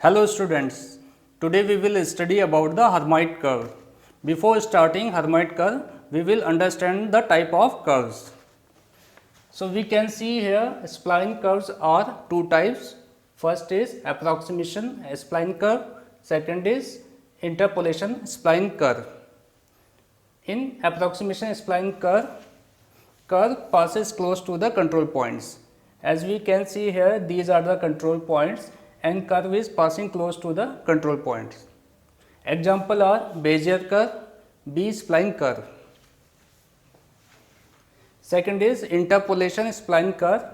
Hello students, today we will study about the Hermite curve. Before starting Hermite curve, we will understand the type of curves. So we can see here spline curves are two types. First is approximation spline curve, second is interpolation spline curve. In approximation spline curve passes close to the control points. As we can see here, these are the control points and curve is passing close to the control points. Example are Bezier curve, B-spline curve. Second is interpolation spline curve.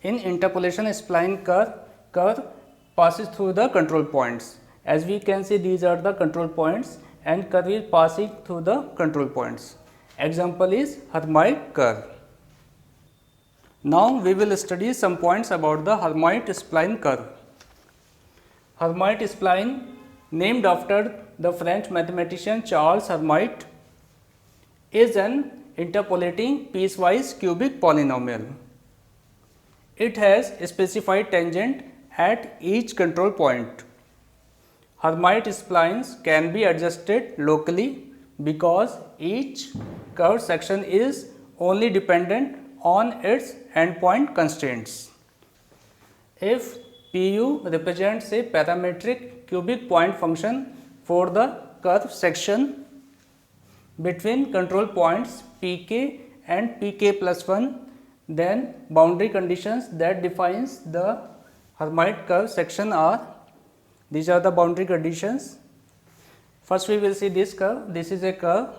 In interpolation spline curve passes through the control points. As we can see, these are the control points and curve is passing through the control points. Example is Hermite curve. Now we will study some points about the Hermite spline curve. Hermite spline, named after the French mathematician Charles Hermite, is an interpolating piecewise cubic polynomial. It has a specified tangent at each control point. Hermite splines can be adjusted locally because each curved section is only dependent on its endpoint constraints. If Pu represents a parametric cubic point function for the curved section between control points Pk and Pk plus 1, then boundary conditions that defines the Hermite curve section are, these are the boundary conditions. First we will see this curve. This is a curve.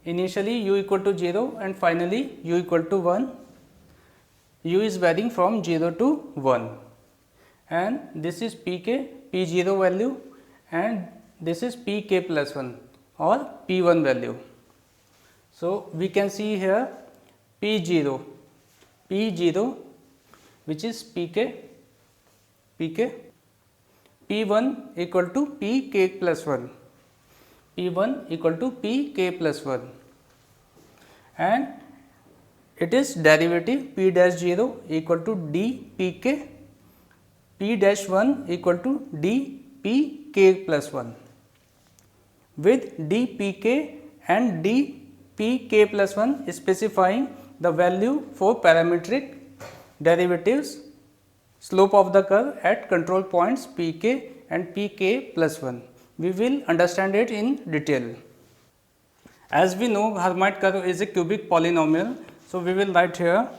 Initially u equal to 0 and finally u equal to 1. U is varying from 0 to 1 and this is Pk, P0 value, and this is Pk plus 1 or P1 value. So we can see here P0 which is Pk, P1 equal to Pk plus 1, P1 equal to Pk plus 1, and it is derivative P dash 0 equal to d Pk, P dash 1 equal to d Pk plus 1, with d Pk and d Pk plus 1 specifying the value for parametric derivatives slope of the curve at control points Pk and Pk plus 1. We will understand it in detail. As we know, Hermite curve is a cubic polynomial. So we will write here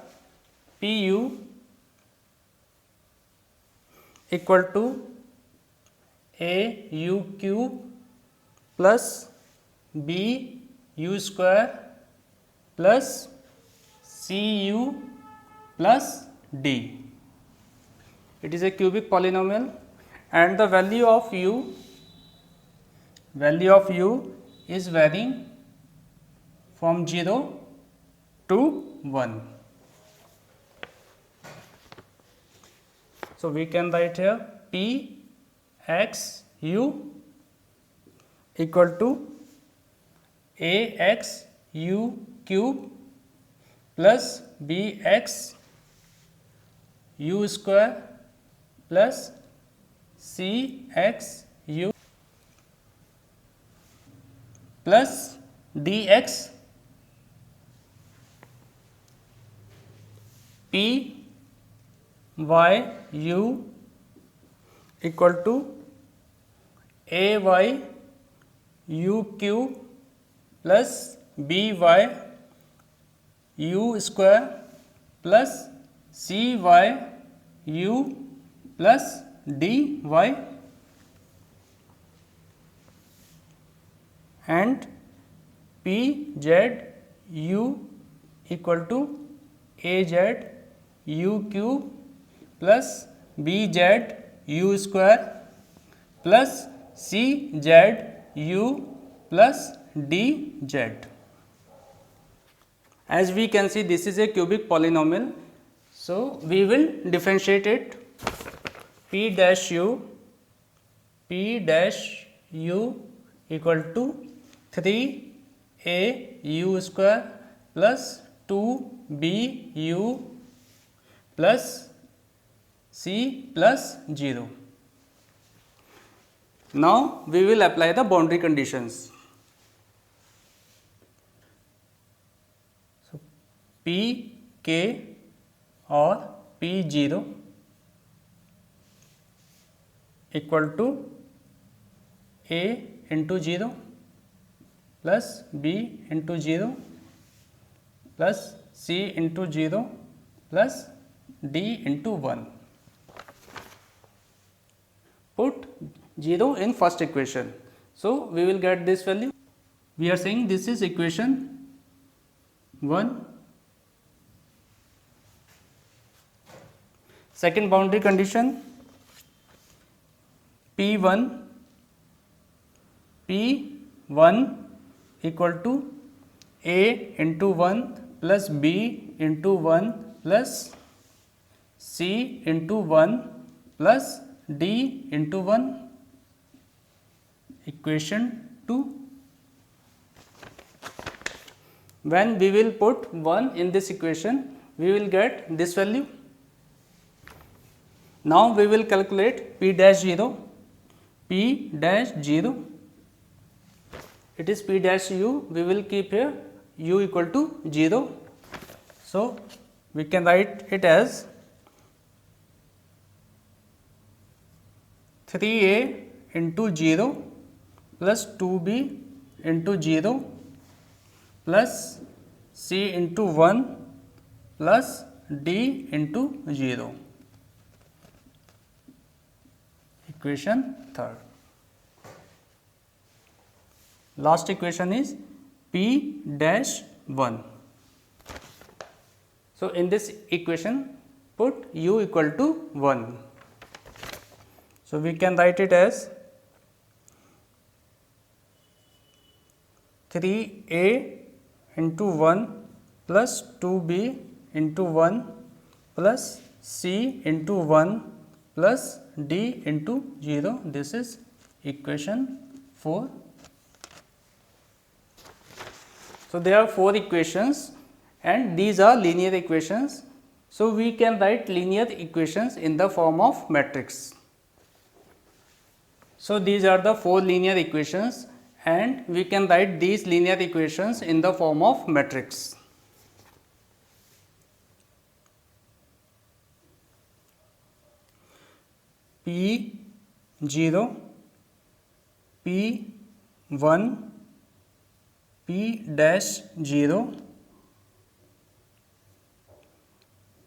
Pu equal to a u cube plus b u square plus c u plus d. It is a cubic polynomial and the value of u is varying from 0 to 1. So we can write here P x u equal to a x u cube plus b x u square plus c x u plus dx P y u equal to a y u cube plus b y u square plus c y u plus d y, and P z u equal to a z u cube plus b z u square plus c z u plus d z. As we can see, this is a cubic polynomial. So we will differentiate it. P dash u equal to 3a u square plus 2b u plus c plus 0. Now we will apply the boundary conditions. So P k or P0 equal to A into 0 plus B into 0 plus C into 0 plus D into 1. Put 0 in first equation. So we will get this value. We are saying this is equation 1. Second boundary condition, P1 equal to A into 1 plus B into 1 plus C into 1 plus D into 1. Equation 2. When we will put 1 in this equation, we will get this value. Now we will calculate P dash 0. P dash 0, it is P dash u, we will keep here u equal to 0. So we can write it as 3a into 0 plus 2b into 0 plus c into 1 plus d into 0. Equation 3rd. Last equation is P dash 1. So in this equation put u equal to 1. So we can write it as 3a into 1 plus 2b into 1 plus c into 1 plus d into 0. This is equation 4. So there are 4 equations and these are linear equations. So we can write linear equations in the form of matrix. So these are the 4 linear equations and we can write these linear equations in the form of matrix. P0, P1, P dash 0,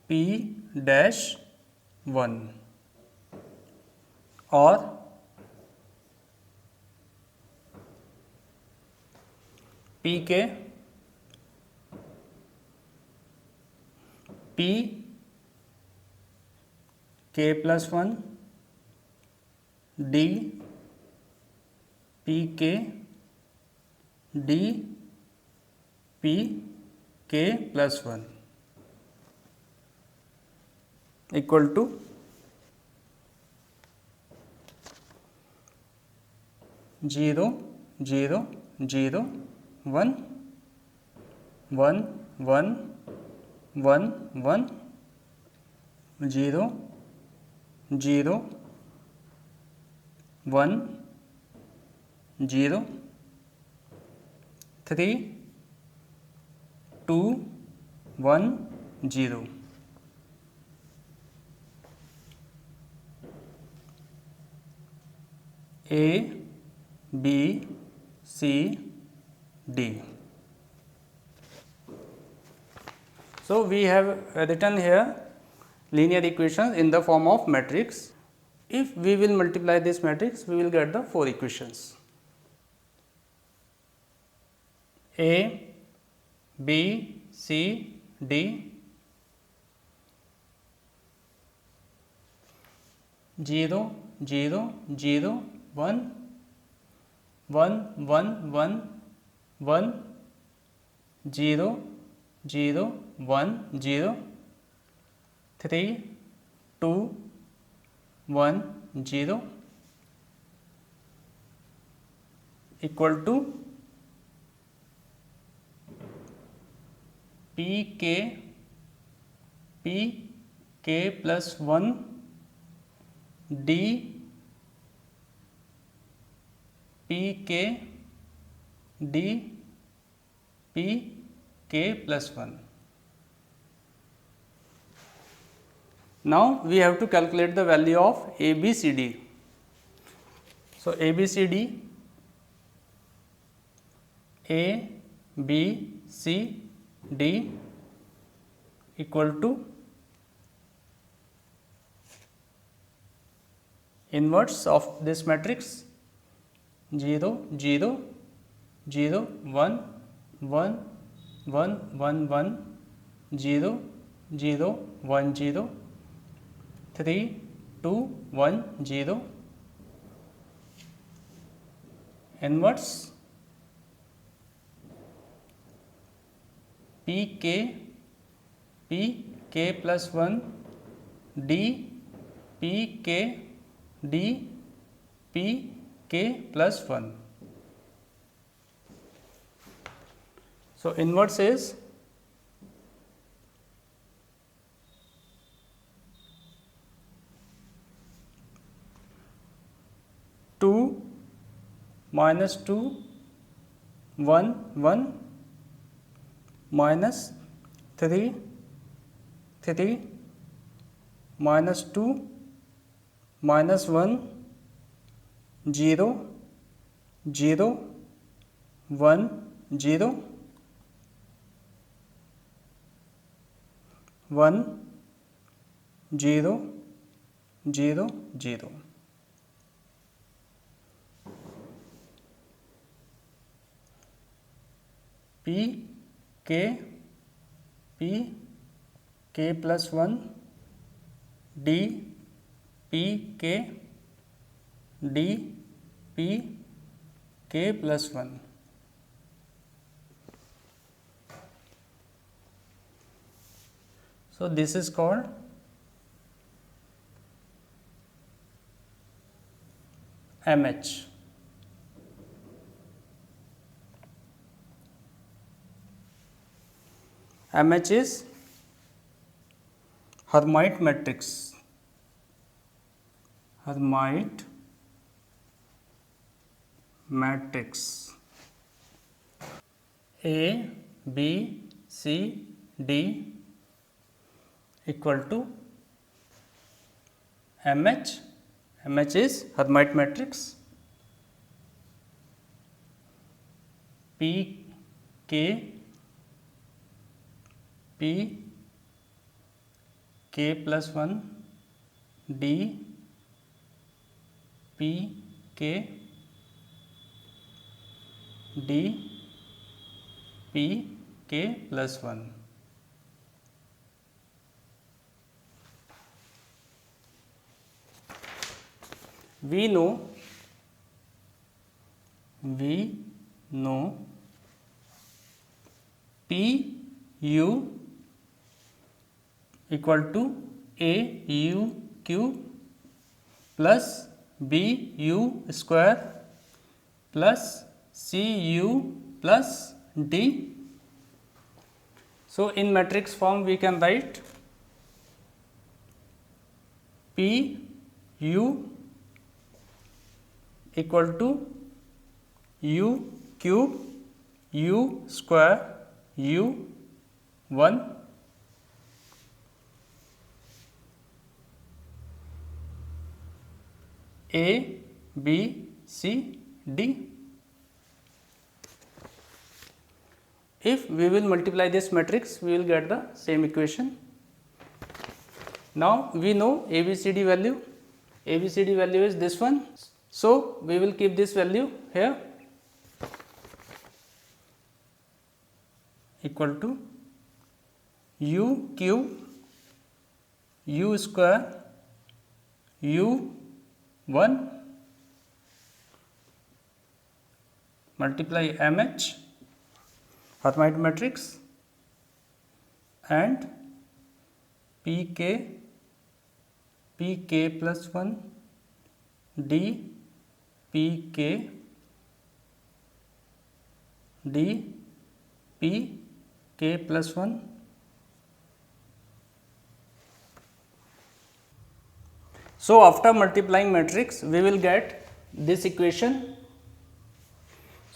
P dash 1 or Pk, P k plus 1, D Pk, D Pk plus 1 equal to zero, 0, 0, 1, 1, 1, 1, 1, 0, 0, 1, 0, 3, 2, 1, 0. A, B, C, D. So we have written here linear equations in the form of matrix. If we will multiply this matrix, we will get the 4 equations. A, B, C, D, 0, 0, 0, 1, 1, 1, 1, 1, 0, 0, 1, 0, 3, 2, 1, 0 equal to Pk, Pk plus 1, D pk d pk plus 1. Now we have to calculate the value of ABCD. So ABCD, A B C D equal to inverse of this matrix 0 0 0 1 1 1 1 1 0 0 1 0 3 2 1 0 inverse pk pk plus 1 d pk d pk plus 1. So inverse is two minus 2 1 1 minus 3 3 minus 2 minus 1 0 0 1 0 1 0 0 0. P k p k plus 1 d p k d p k plus 1. So this is called MH. MH is Hermite matrix. Hermite matrix. A B C D equal to MH. MH is Hermite matrix. P K P k plus 1 d p k d p k plus 1. We know P U equal to A U cube plus B U square plus C U plus D. So in matrix form we can write P U equal to U cube U square U 1 A B C D. If we will multiply this matrix, we will get the same equation. Now we know ABCD value. ABCD value is this one. So we will keep this value here equal to U cube U square U 1 multiply MH Hermite matrix and PK plus 1 D PK D PK plus 1. So after multiplying matrix we will get this equation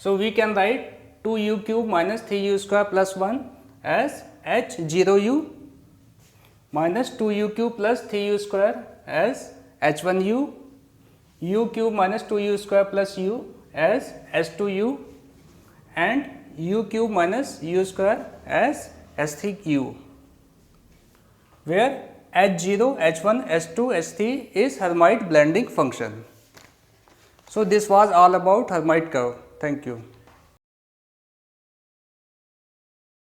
So we can write 2u cube minus 3u square plus 1 as h0u minus 2u cube plus 3u square as h1u, u cube minus 2u square plus u as h2u, and u cube minus u square as h3u, where h0, h1, h2, h3 is Hermite blending function. So this was all about Hermite curve. Thank you.